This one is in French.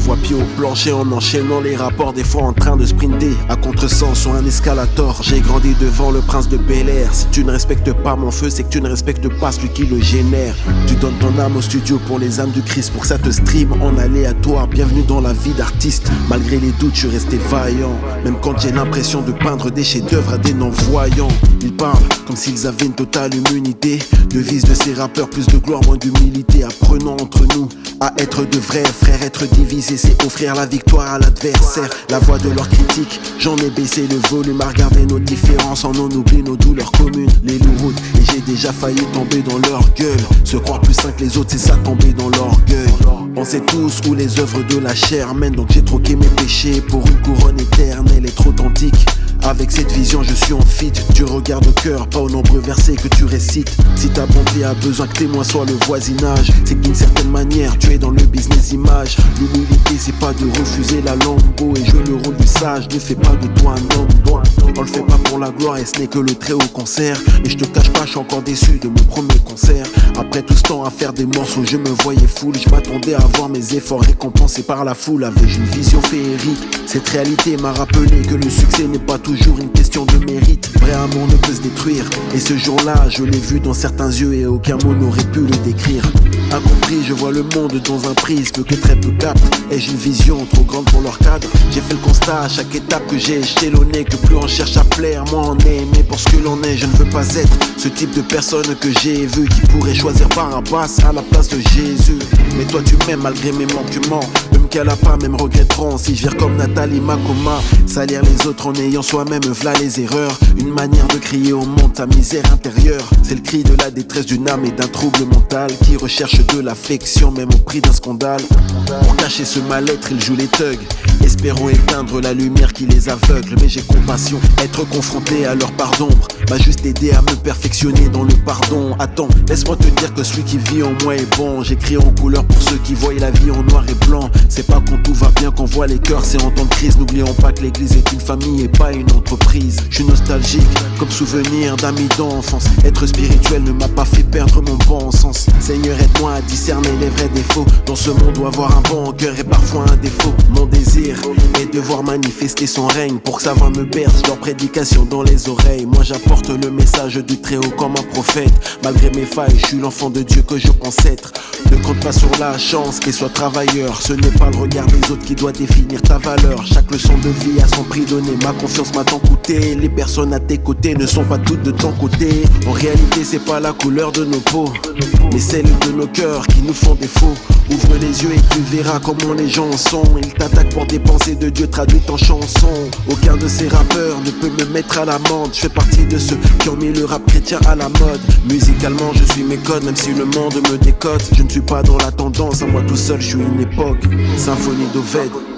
fois pied au plancher en enchaînant les rapports, des fois en train de sprinter à contresens sur un escalator. J'ai grandi devant le prince de Bel-Air. Si tu ne respectes pas mon feu, c'est que tu ne respectes pas celui qui le génère. Tu donnes ton âme au studio pour les âmes du Christ, pour que ça te stream en aléatoire. Bienvenue dans la vie d'artiste. Malgré les doutes, je suis resté vaillant, même quand j'ai l'impression de peindre des chefs-d'œuvre à des non-voyants. Ils parlent comme s'ils avaient une totale immunité. Devise de ces rappeurs, plus de gloire, moins d'humilité. Apprenons entre nous à être de vrais frères. Être divisé, c'est offrir la victoire à l'adversaire. La voix de leur critique, j'en ai baissé le volume. À regarder nos différences, en on oublie nos douleurs communes. Les loups et j'ai déjà failli tomber dans leur gueule. Se croire plus sain que les autres, c'est ça, tomber dans l'orgueil. On sait tous où les œuvres de la chair mènent, donc j'ai troqué mes péchés pour une couronne éternelle et trop authentique. Avec cette vision je suis en fit. Tu regardes au cœur, pas aux nombreux versets que tu récites. Si ta bonté a besoin que témoin soit le voisinage, c'est que d'une certaine manière tu es dans le business image. L'humilité c'est pas de refuser la lambeau et jouer le rôle du sage. Ne fais pas de toi un homme bon. On le fait pas pour la gloire et ce n'est que le très haut concert. Mais je te cache pas, je suis encore déçu de mon premier concert. Après tout ce temps à faire des morceaux, je me voyais full. Je m'attendais à voir mes efforts récompensés par la foule. Avais-je une vision féerique? Cette réalité m'a rappelé que le succès n'est pas toujours une question de mérite. Vrai amour ne peut se détruire. Et ce jour-là, je l'ai vu dans certains yeux et aucun mot n'aurait pu le décrire. Incompris, je vois le monde dans un prisme que très peu captent. Ai-je une vision trop grande pour leur cadre? J'ai fait le constat à chaque étape que j'ai échelonné, que plus on cherche à plaire, moins on est aimé pour ce que l'on est. Je ne veux pas être ce type de personne que j'ai vu qui pourrait choisir Barabbas à la place de Jésus. Mais toi tu m'aimes malgré mes manquements. Eux me pas, même regretteront si je vire comme Nathalie Makoma. Salir les autres en ayant soi-même v'là les erreurs. Une manière de crier au monde sa misère intérieure. C'est le cri de la détresse d'une âme et d'un trouble mental qui recherche de l'affection même au prix d'un scandale. Pour cacher ce mal-être ils jouent les thugs, espérons éteindre la lumière qui les aveugle. Mais j'ai compassion, être confronté à leur part d'ombre m'a juste aidé à me perfectionner dans le pardon. Attends, laisse-moi te dire que celui qui vit en moi est bon. J'écris en couleur pour ceux qui voient la vie en noir et blanc. C'est pas quand tout va bien qu'on voit les cœurs, c'est en temps de crise. N'oublions pas que l'église est une famille et pas une entreprise. Je suis nostalgique, comme souvenir d'amis d'enfance. Être spirituel ne m'a pas fait perdre mon bon sens. Seigneur, aide-moi à discerner les vrais défauts. Dans ce monde doit avoir un bon cœur et parfois un défaut. Mon désir est de voir manifester son règne. Pour que sa voix me berce, leur prédication dans les oreilles. Moi j'apporte le message du Très-Haut comme un prophète. Malgré mes failles, je suis l'enfant de Dieu que je pense être. Ne compte pas sur la chance et sois travailleur. Ce n'est pas le regard des autres qui doit définir ta valeur. Chaque leçon de vie a son prix donné. Ma confiance m'a tant coûté. Les personnes à tes côtés ne sont pas toutes de ton côté. En réalité c'est pas la couleur de nos peaux, mais celle de nos cœurs qui nous font défaut. Ouvre les yeux et tu verras comment les gens sont. Ils t'attaquent pour des pensées de Dieu traduites en chansons. Aucun de ces rappeurs ne peut me mettre à l'amende. Je fais partie de ceux qui ont mis le rap chrétien à la mode. Musicalement je suis mes codes, même si le monde me décote. Je ne suis pas dans la tendance, à moi tout seul je suis une époque. Symphonie d'Oved.